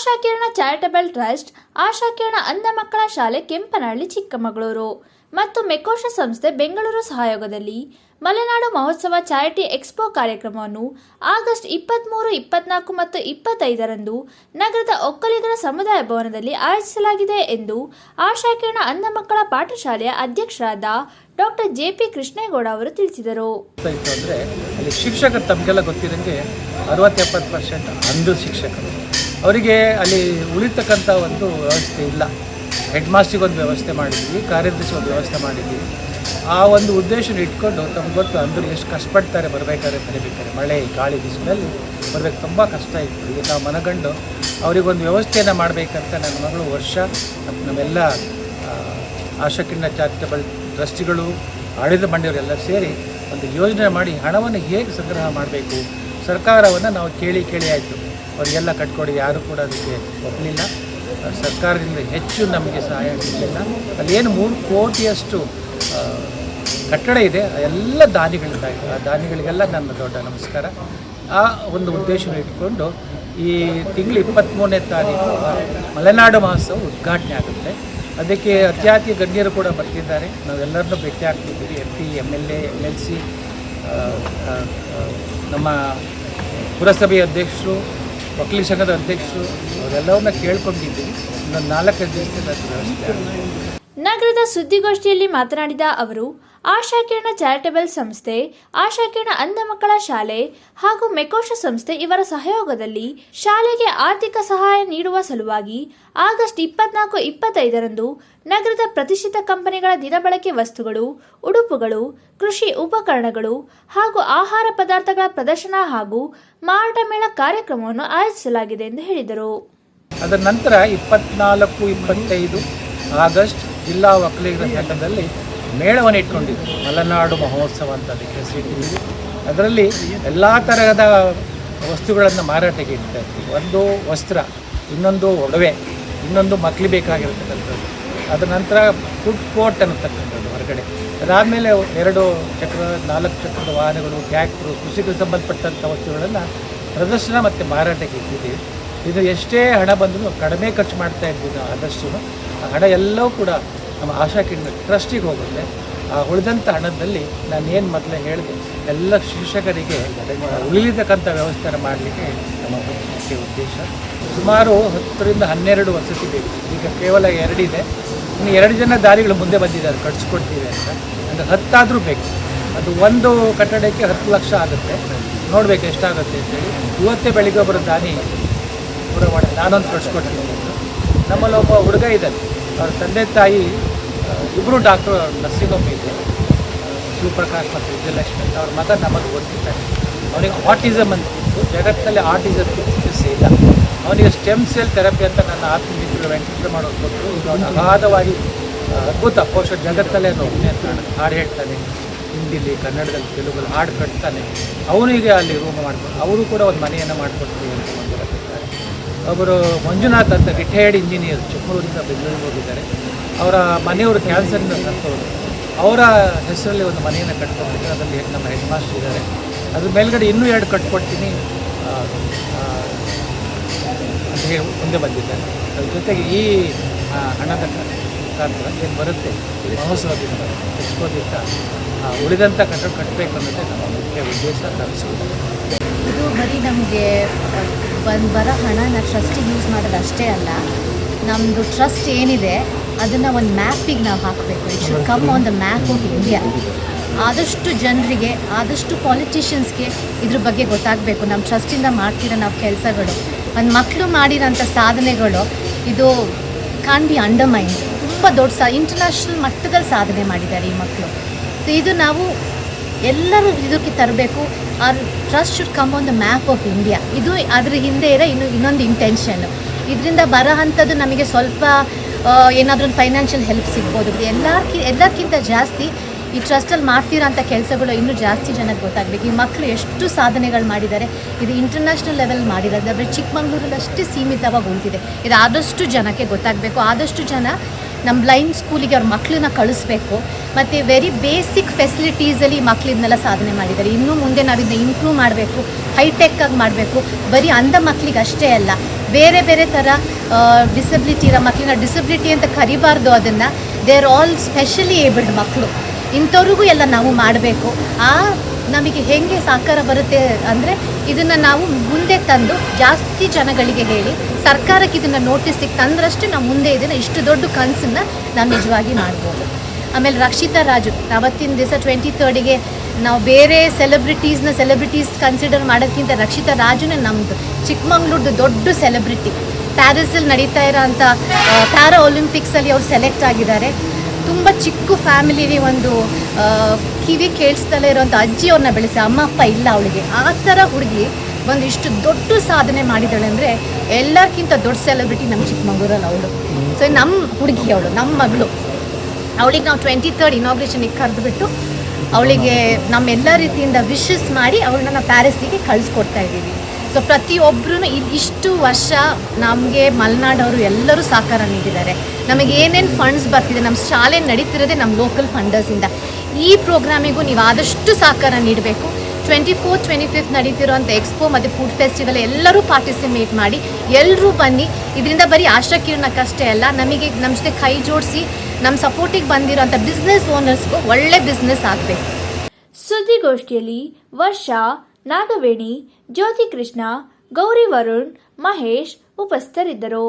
ಆಶಾಕಿರಣ charitable trust, ಆಶಾಕಿರಣ ಅಂಧ ಮಕ್ಕಳ ಶಾಲೆ ಕೆಂಪನಹಳ್ಳಿ ಚಿಕ್ಕಮಗಳೂರು ಮತ್ತು ಮೆಕೋಶ ಸಂಸ್ಥೆ ಬೆಂಗಳೂರು ಸಹಯೋಗದಲ್ಲಿ ಮಲೆನಾಡು ಮಹೋತ್ಸವ ಚಾರಿಟಿ ಎಕ್ಸ್ಪೋ ಕಾರ್ಯಕ್ರಮವನ್ನು ಆಗಸ್ಟ್ 23, 24 ಮತ್ತು 25ರಂದು ನಗರದ ಒಕ್ಕಲಿಗರ ಸಮುದಾಯ ಭವನದಲ್ಲಿ ಆಯೋಜಿಸಲಾಗಿದೆ ಎಂದು ಆಶಾಕಿರಣ ಅಂಧ ಮಕ್ಕಳ ಪಾಠಶಾಲೆಯ ಅಧ್ಯಕ್ಷರಾದ ಡಾಕ್ಟರ್ ಜೆ.ಪಿ. ಕೃಷ್ಣೇಗೌಡ ಅವರು ತಿಳಿಸಿದರು. ಅಲ್ಲಿ ಶಿಕ್ಷಕರು ತಮಗೆಲ್ಲ ಗೊತ್ತಿದ್ದಂಗೆ 60-70% ಅಂಧ ಶಿಕ್ಷಕರು, ಅವರಿಗೆ ಅಲ್ಲಿ ಉಳಿತಕ್ಕಂಥ ಒಂದು ವ್ಯವಸ್ಥೆ ಇಲ್ಲ. ಹೆಡ್ ಮಾಸ್ಟ್ರಿಗೆ ಒಂದು ವ್ಯವಸ್ಥೆ ಮಾಡಿದ್ವಿ, ಕಾರ್ಯದರ್ಶಿ ಒಂದು ವ್ಯವಸ್ಥೆ ಮಾಡಿದ್ವಿ. ಆ ಒಂದು ಉದ್ದೇಶನ ಇಟ್ಕೊಂಡು ತಮ್ಗೆ ಗೊತ್ತು ಅಂದರು ಎಷ್ಟು ಕಷ್ಟಪಡ್ತಾರೆ ಬರಬೇಕಾದ್ರೆ, ಕಲಿಬೇಕಾದ್ರೆ ಮಳೆ ಗಾಳಿ ಬಿಸಿಲಲ್ಲಿ ಬರಬೇಕು, ತುಂಬ ಕಷ್ಟ ಇತ್ತು. ಈಗ ನಾವು ಮನಗಂಡು ಅವರಿಗೊಂದು ವ್ಯವಸ್ಥೆಯನ್ನು ಮಾಡಬೇಕಂತ ನನ್ನ ಮಗಳು ವರ್ಷ ನಮ್ಮೆಲ್ಲ ಆಶಾಕಿರಣ ಚಾರಿಟಬಲ್ ಟ್ರಸ್ಟಿಗಳು ಆಡಳಿತ ಮಂಡಳಿಯವರೆಲ್ಲ ಸೇರಿ ಒಂದು ಯೋಜನೆ ಮಾಡಿ ಹಣವನ್ನು ಹೇಗೆ ಸಂಗ್ರಹ ಮಾಡಬೇಕು, ಸರ್ಕಾರವನ್ನು ನಾವು ಕೇಳಿ ಆಯಿತು. ಅವರಿಗೆಲ್ಲ ಕಟ್ಕೊಡಿ, ಯಾರು ಕೂಡ ಅದಕ್ಕೆ ಒಪ್ಪಲಿಲ್ಲ. ಸರ್ಕಾರದಿಂದ ಹೆಚ್ಚು ನಮಗೆ ಸಹಾಯ ಸಿಗಲಿಲ್ಲ. ಅಲ್ಲೇನು 3 ಕೋಟಿಯಷ್ಟು ಕಟ್ಟಡ ಇದೆ, ಎಲ್ಲ ದಾನಿಗಳಿದ್ದಾವೆ. ಆ ದಾನಿಗಳಿಗೆಲ್ಲ ನನ್ನ ದೊಡ್ಡ ನಮಸ್ಕಾರ. ಆ ಒಂದು ಉದ್ದೇಶವನ್ನು ಇಟ್ಕೊಂಡು ಈ ತಿಂಗಳು 23ನೇ ತಾರೀಕು ಮಲೆನಾಡು ಮಹೋತ್ಸವ ಉದ್ಘಾಟನೆ ಆಗುತ್ತೆ. ಅದಕ್ಕೆ ಅತ್ಯಾತಿ ಗಣ್ಯರು ಕೂಡ ಬರ್ತಿದ್ದಾರೆ. ನಾವೆಲ್ಲರನ್ನೂ ಭೇಟಿ ಆಗ್ತಿದ್ದೀವಿ. MP, MLA, MLC, ನಮ್ಮ ಪುರಸಭೆಯ ಅಧ್ಯಕ್ಷರು, ವಕೀಲ ಸಂಘದ ಅಧ್ಯಕ್ಷರು, ಅವರೆಲ್ಲವನ್ನ ಕೇಳ್ಕೊಂಡಿದ್ದೀವಿ. ಇನ್ನೊಂದು 4-5 ದಿವಸದ ವ್ಯವಸ್ಥೆ. ನಗರದ ಸುದ್ದಿಗೋಷ್ಠಿಯಲ್ಲಿ ಮಾತನಾಡಿದ ಅವರು, ಆಶಾಕಿರಣ ಚಾರಿಟಬಲ್ ಸಂಸ್ಥೆ, ಆಶಾಕಿರಣ ಅಂಧ ಮಕ್ಕಳ ಶಾಲೆ ಹಾಗೂ ಮೆಕೋಶ ಸಂಸ್ಥೆ ಇವರ ಸಹಯೋಗದಲ್ಲಿ ಶಾಲೆಗೆ ಆರ್ಥಿಕ ಸಹಾಯ ನೀಡುವ ಸಲುವಾಗಿ ಆಗಸ್ಟ್ 24, 25ರಂದು ನಗರದ ಪ್ರತಿಷ್ಠಿತ ಕಂಪನಿಗಳ ದಿನಬಳಕೆ ವಸ್ತುಗಳು, ಉಡುಪುಗಳು, ಕೃಷಿ ಉಪಕರಣಗಳು ಹಾಗೂ ಆಹಾರ ಪದಾರ್ಥಗಳ ಪ್ರದರ್ಶನ ಹಾಗೂ ಮಾರಾಟ ಮೇಳ ಕಾರ್ಯಕ್ರಮವನ್ನು ಆಯೋಜಿಸಲಾಗಿದೆ ಎಂದು ಹೇಳಿದರು. ಅದರ ನಂತರ 24, 25 ಆಗಸ್ಟ್ ಜಿಲ್ಲಾ ಒಕ್ಕಲಿಗರ ಸಂಘದಲ್ಲಿ ಮೇಳವನ್ನು ಇಟ್ಕೊಂಡಿದ್ವಿ. ಮಲೆನಾಡು ಮಹೋತ್ಸವ ಅಂತ ಅದಕ್ಕೆ ಹೆಸರಿಟ್ಟಿದ್ವಿ. ಅದರಲ್ಲಿ ಎಲ್ಲ ತರಹದ ವಸ್ತುಗಳನ್ನು ಮಾರಾಟಕ್ಕೆ ಇಡ್ತಾ ಇದ್ವಿ. ಒಂದು ವಸ್ತ್ರ, ಇನ್ನೊಂದು ಒಡವೆ, ಇನ್ನೊಂದು ಮಕ್ಕಳಿಗೆ ಬೇಕಾಗಿರತಕ್ಕಂಥದ್ದು. ಅದರ ನಂತರ ಫುಡ್ ಕೋರ್ಟ್ ಅನ್ನತಕ್ಕಂಥದ್ದು ಹೊರಗಡೆ. ಅದಾದಮೇಲೆ 2 ಚಕ್ರ 4 ಚಕ್ರದ ವಾಹನಗಳು, ಟ್ರ್ಯಾಕ್ಟ್ರು, ಕೃಷಿಗೆ ಸಂಬಂಧಪಟ್ಟಂಥ ವಸ್ತುಗಳನ್ನು ಪ್ರದರ್ಶನ ಮತ್ತು ಮಾರಾಟಕ್ಕೆ ಇಟ್ಟಿದ್ದೀವಿ. ಇದು ಎಷ್ಟೇ ಹಣ ಬಂದರೂ ಕಡಿಮೆ ಖರ್ಚು ಮಾಡ್ತಾ ಇದ್ವಿ ನಾವು. ಆದಷ್ಟು ಆ ಹಣ ಎಲ್ಲವೂ ಕೂಡ ನಮ್ಮ ಆಶಾಕಿರಣ ಟ್ರಸ್ಟಿಗೆ ಹೋಗುತ್ತೆ. ಆ ಉಳಿದಂಥ ಹಣದಲ್ಲಿ ನಾನು ಏನು ಮೊದಲೇ ಹೇಳಿದೆ, ಎಲ್ಲ ಶಿಕ್ಷಕರಿಗೆ ಉಳಿಲಿರ್ತಕ್ಕಂಥ ವ್ಯವಸ್ಥೆ ಮಾಡಲಿಕ್ಕೆ ನಮ್ಮ ಮುಖ್ಯ ಉದ್ದೇಶ. ಸುಮಾರು 10ರಿಂದ 12 ವಸತಿ ಬೇಕು. ಈಗ ಕೇವಲ 2 ಇದೆ. ಇನ್ನು 2 ಜನ ದಾರಿಗಳು ಮುಂದೆ ಬಂದಿದ್ದಾರೆ, ಕಟ್ಸ್ಕೊಡ್ತೀವಿ ಅಂತ. ಅಂದರೆ 10 ಆದರೂ ಬೇಕು. ಅದು ಒಂದು ಕಟ್ಟಡಕ್ಕೆ 10 ಲಕ್ಷ ಆಗುತ್ತೆ. ನೋಡಬೇಕು ಎಷ್ಟಾಗುತ್ತೆ ಅಂತೇಳಿ. ಇವತ್ತೇ ಬೆಳಿಗ್ಗೆ ಒಬ್ಬರು ದಾನಿ ಪೂರ ಮಾಡಿ ನಾನೊಂದು ಕಟ್ಸ್ಕೊಡ್ತೀನಿ ಅಂತ. ನಮ್ಮಲ್ಲಿ ಒಬ್ಬ ಹುಡುಗ ಇದ್ದಾನೆ, ಅವ್ರ ತಂದೆ ತಾಯಿ ಇಬ್ಬರು ಡಾಕ್ಟ್ರು, ನರ್ಸಿಂಗ್ ಹೋಮ್ ಇದೆ, ಶಿವಪ್ರಕಾಶ್ ಮತ್ತು ವಿಜಯಲಕ್ಷ್ಮಿ ಅಂತ. ಅವ್ರ ಮಗ ನಮಗೆ ಓದ್ತಿದ್ದಾನೆ. ಅವನಿಗೆ ಆಟಿಸಮ್ ಅಂತಿತ್ತು. ಜಗತ್ತಿನಲ್ಲಿ ಆಟಿಸಮ್ ಚಿಕಿತ್ಸೆ ಇಲ್ಲ. ಅವನಿಗೆ ಸ್ಟೆಮ್ ಸೆಲ್ ಥೆರಪಿ ಅಂತ ನನ್ನ ಆತ್ಮೀಯರು ವೆಂಕಟರಮಣ ಕೊಟ್ಟರು. ಈಗ ಅವನು ಅಗಾಧವಾಗಿ ಅದ್ಭುತ ಪೋಷಕ ಜಗತ್ತಲ್ಲೇ ಒಬ್ಬನೇ ಅಂತ ಹಾಡು ಹೇಳ್ತಾನೆ. ಹಿಂದಿಲಿ, ಕನ್ನಡದಲ್ಲಿ, ತೆಲುಗಲ್ಲಿ ಹಾಡು ಕಟ್ತಾನೆ. ಅವನಿಗೆ ಅಲ್ಲಿ ರೂಮ್ ಮಾಡ್ಕೊಂಡು ಅವರು ಕೂಡ ಒಂದು ಮನೆಯನ್ನು ಮಾಡಿಕೊಡ್ತೀವಿ ಅಂತ ಬಂದಿರತ್ತಿದ್ದಾರೆ. ಒಬ್ಬರು ಮಂಜುನಾಥ್ ಅಂತ ರಿಟೈರ್ಡ್ ಇಂಜಿನಿಯರ್, ಚಿಕ್ಕಮಗಳೂರಿಂದ ಬೆಂಗಳೂರಿಗೆ ಹೋಗಿದ್ದಾರೆ. ಅವರ ಮನೆಯವರು ಕ್ಯಾನ್ಸರಿಂದ ಸತ್ತವರು. ಅವರ ಹೆಸರಲ್ಲಿ ಒಂದು ಮನೆಯನ್ನು ಕಟ್ಕೊಡ್ತಾರೆ. ಅದರಲ್ಲಿ ನಮ್ಮ ಹೆಡ್ ಮಾಸ್ಟರ್ ಇದ್ದಾರೆ. ಅದ್ರ ಮೇಲ್ಗಡೆ ಇನ್ನೂ 2 ಕಟ್ಕೊಡ್ತೀನಿ ಅಂತ ಹೇಳಿ ಮುಂದೆ ಬಂದಿದ್ದಾರೆ. ಅದ್ರ ಜೊತೆಗೆ ಈ ಹಣದ ಮುಖಾಂತರ ಏನು ಬರುತ್ತೆ ಮಹೋತ್ಸವದಿಂದ ಎಕ್ಸ್ಪೋದಿಂದ ಉಳಿದಂಥ ಕಟ್ಟಡ ಕಟ್ಟಬೇಕು ಅನ್ನೋದೇ ನಮ್ಮ ಮುಖ್ಯ ಉದ್ದೇಶ. ತರಿಸುವುದು ಇದು ಬರೀ ನಮಗೆ ಬರೋ ಹಣನ ಟ್ರಸ್ಟಿಗೆ ಯೂಸ್ ಮಾಡೋದು ಅಷ್ಟೇ ಅಲ್ಲ, ನಮ್ಮದು ಟ್ರಸ್ಟ್ ಏನಿದೆ ಅದನ್ನು ಒಂದು ಮ್ಯಾಪಿಗೆ ನಾವು ಹಾಕಬೇಕು. It should come on the map of India. ಆದಷ್ಟು ಜನರಿಗೆ, ಆದಷ್ಟು ಪಾಲಿಟಿಷಿಯನ್ಸ್ಗೆ ಇದ್ರ ಬಗ್ಗೆ ಗೊತ್ತಾಗಬೇಕು. ನಮ್ಮ ಟ್ರಸ್ಟಿಂದ ಮಾಡ್ತಿರೋ ನಾವು ಕೆಲಸಗಳು, ಒಂದು ಮಕ್ಕಳು ಮಾಡಿರೋಂಥ ಸಾಧನೆಗಳು, ಇದು ಕಾನ್ ಬಿ ಅಂಡರ್ಮೈನ್. ತುಂಬ ದೊಡ್ಡ ಇಂಟರ್ನ್ಯಾಷನಲ್ ಮಟ್ಟದಲ್ಲಿ ಸಾಧನೆ ಮಾಡಿದ್ದಾರೆ ಈ ಮಕ್ಕಳು. ಸೊ ಇದು ನಾವು ಎಲ್ಲರೂ ಇದಕ್ಕೆ ತರಬೇಕು. Our trust should come on the map of India. ಇದು ಅದ್ರ ಹಿಂದೆ ಇರೋ ಇನ್ನೊಂದು ಇಂಟೆನ್ಷನ್ನು. ಇದರಿಂದ ಬರೋ ಅಂಥದ್ದು ನಮಗೆ ಸ್ವಲ್ಪ ಏನಾದರೂ ಒಂದು ಫೈನಾನ್ಷಿಯಲ್ ಹೆಲ್ಪ್ ಸಿಗ್ಬೋದು. ಎಲ್ಲಕ್ಕಿಂತ ಜಾಸ್ತಿ ಈ ಟ್ರಸ್ಟಲ್ಲಿ ಮಾಡ್ತಿರೋಂಥ ಕೆಲಸಗಳು ಇನ್ನೂ ಜಾಸ್ತಿ ಜನಕ್ಕೆ ಗೊತ್ತಾಗಬೇಕು. ಈ ಮಕ್ಕಳು ಎಷ್ಟು ಸಾಧನೆಗಳು ಮಾಡಿದ್ದಾರೆ. ಇದು ಇಂಟರ್ನ್ಯಾಷನಲ್ ಲೆವೆಲ್ ಮಾಡಿರೋದು. ಆದರೆ ಚಿಕ್ಕಮಗಳೂರಲ್ಲಿ ಅಷ್ಟೇ ಸೀಮಿತವಾಗಿ ಉಳಿದಿದೆ. ಇದು ಆದಷ್ಟು ಜನಕ್ಕೆ ಗೊತ್ತಾಗಬೇಕು. ಆದಷ್ಟು ಜನ ನಮ್ಮ ಬ್ಲೈಂಡ್ ಸ್ಕೂಲಿಗೆ ಅವ್ರ ಮಕ್ಕಳನ್ನ ಕಳಿಸ್ಬೇಕು. ಮತ್ತು ವೆರಿ ಬೇಸಿಕ್ ಫೆಸಿಲಿಟೀಸಲ್ಲಿ ಮಕ್ಕಳಿದ್ನೆಲ್ಲ ಸಾಧನೆ ಮಾಡಿದ್ದಾರೆ. ಇನ್ನೂ ಮುಂದೆ ನಾವಿದನ್ನ ಇಂಪ್ರೂವ್ ಮಾಡಬೇಕು, ಹೈಟೆಕ್ಕಾಗಿ ಮಾಡಬೇಕು. ಬರೀ ಅಂಧ ಮಕ್ಕಳಿಗೆ ಅಷ್ಟೇ ಅಲ್ಲ, ಬೇರೆ ಬೇರೆ ಥರ ಡಿಸಬಿಲಿಟಿ ಇರೋ ಮಕ್ಕಳನ್ನ ಡಿಸಬಿಲಿಟಿ ಅಂತ ಕರಿಬಾರ್ದು, ಅದನ್ನು they are all specially abled ಮಕ್ಕಳು. ಇಂಥವ್ರಿಗೂ ಎಲ್ಲ ನಾವು ಮಾಡಬೇಕು. ನಮಗೆ ಹೇಗೆ ಸಾಕಾರ ಬರುತ್ತೆ ಅಂದರೆ ಇದನ್ನು ನಾವು ಮುಂದೆ ತಂದು ಜಾಸ್ತಿ ಜನಗಳಿಗೆ ಹೇಳಿ ಸರ್ಕಾರಕ್ಕೆ ಇದನ್ನು ನೋಟಿಸಿಗೆ ತಂದ್ರಷ್ಟು ನಾವು ಮುಂದೆ ಇದನ್ನು ಇಷ್ಟು ದೊಡ್ಡ ಕನಸನ್ನು ನಾವು ನಿಜವಾಗಿ ಮಾಡ್ಬೋದು. ಆಮೇಲೆ ರಕ್ಷಿತಾ ರಾಜು ಅವತ್ತಿನ ದಿವಸ 23rd ನಾವು ಬೇರೆ ಸೆಲೆಬ್ರಿಟೀಸ್ ಕನ್ಸಿಡರ್ ಮಾಡೋದಕ್ಕಿಂತ ರಕ್ಷಿತಾ ರಾಜುನೇ ನಮ್ಮದು ಚಿಕ್ಕಮಂಗ್ಳೂರ್ದು ದೊಡ್ಡ ಸೆಲೆಬ್ರಿಟಿ. ಪ್ಯಾರಿಸಲ್ಲಿ ನಡೀತಾ ಇರೋ ಅಂಥ ಪ್ಯಾರಾ ಒಲಿಂಪಿಕ್ಸಲ್ಲಿ ಅವ್ರು ಸೆಲೆಕ್ಟ್ ಆಗಿದ್ದಾರೆ. ತುಂಬ ಚಿಕ್ಕ ಫ್ಯಾಮಿಲಿಲಿ ಒಂದು ಕಿವಿ ಕೇಳಿಸ್ದಲೇ ಇರೋವಂಥ ಅಜ್ಜಿ ಅವ್ರನ್ನ ಬೆಳೆಸಿ, ಅಮ್ಮ ಅಪ್ಪ ಇಲ್ಲ ಅವಳಿಗೆ. ಆ ಥರ ಹುಡುಗಿ ಒಂದು ಇಷ್ಟು ದೊಡ್ಡ ಸಾಧನೆ ಮಾಡಿದ್ದಾಳೆ ಅಂದರೆ ಎಲ್ಲಕ್ಕಿಂತ ದೊಡ್ಡ ಸೆಲೆಬ್ರಿಟಿ ನಮ್ಮ ಚಿಕ್ಕಮಗಳೂರಲ್ಲಿ ಅವಳು. ಸೊ ನಮ್ಮ ಹುಡುಗಿ ಅವಳು, ನಮ್ಮ ಮಗಳು. ಅವಳಿಗೆ ನಾವು 23rd ಇನಾಗ್ರೇಷನಿಗೆ ಕರೆದುಬಿಟ್ಟು ಅವಳಿಗೆ ನಮ್ಮೆಲ್ಲ ರೀತಿಯಿಂದ ವಿಶಸ್ ಮಾಡಿ ಅವಳನ್ನ ನಾವು ಪ್ಯಾರಿಸ್ಸಿಗೆ ಕಳಿಸ್ಕೊಡ್ತಾ ಇದ್ದೀವಿ. ಸೊ ಪ್ರತಿಯೊಬ್ಬರೂ ಇಷ್ಟು ವರ್ಷ ನಮಗೆ ಮಲೆನಾಡವರು ಎಲ್ಲರೂ ಸಹಕಾರ ನೀಡಿದ್ದಾರೆ. ನಮಗೆ ಏನೇನು ಫಂಡ್ಸ್ ಬರ್ತಿದೆ, ನಮ್ಮ ಶಾಲೆ ನಡೀತಿರೋದೇ ನಮ್ಮ ಲೋಕಲ್ ಫಂಡರ್ಸಿಂದ. ಈ ಪ್ರೋಗ್ರಾಮಿಗೂ ನೀವು ಆದಷ್ಟು ಸಹಕಾರ ನೀಡಬೇಕು. 24th 25th ನಡೀತಿರೋಂಥ ಎಕ್ಸ್ಪೋ ಮತ್ತು ಫುಡ್ ಫೆಸ್ಟಿವಲ್ ಎಲ್ಲರೂ ಪಾರ್ಟಿಸಿಪೇಟ್ ಮಾಡಿ, ಎಲ್ಲರೂ ಬನ್ನಿ. ಇದರಿಂದ ಬರೀ ಆಶಾ ಕಿರಣಕ್ಕಷ್ಟೇ ಅಲ್ಲ, ನಮಗೆ ನಮ್ಮ ಜೊತೆ ಕೈ ಜೋಡಿಸಿ ನಮ್ಮ ಸಪೋರ್ಟಿಗೆ ಬಂದಿರೋಂಥ ಬಿಸ್ನೆಸ್ ಓನರ್ಸ್ಗೂ ಒಳ್ಳೆ ಬಿಸ್ನೆಸ್ ಆಗಬೇಕು. ಸುದ್ದಿಗೋಷ್ಠಿಯಲ್ಲಿ ವರ್ಷಾ, ನಾಗವೇಣಿ, ಜ್ಯೋತಿ ಕೃಷ್ಣ, ಗೌರಿ ವರುಣ್, ಮಹೇಶ್ ಉಪಸ್ಥಿತರಿದ್ದರು.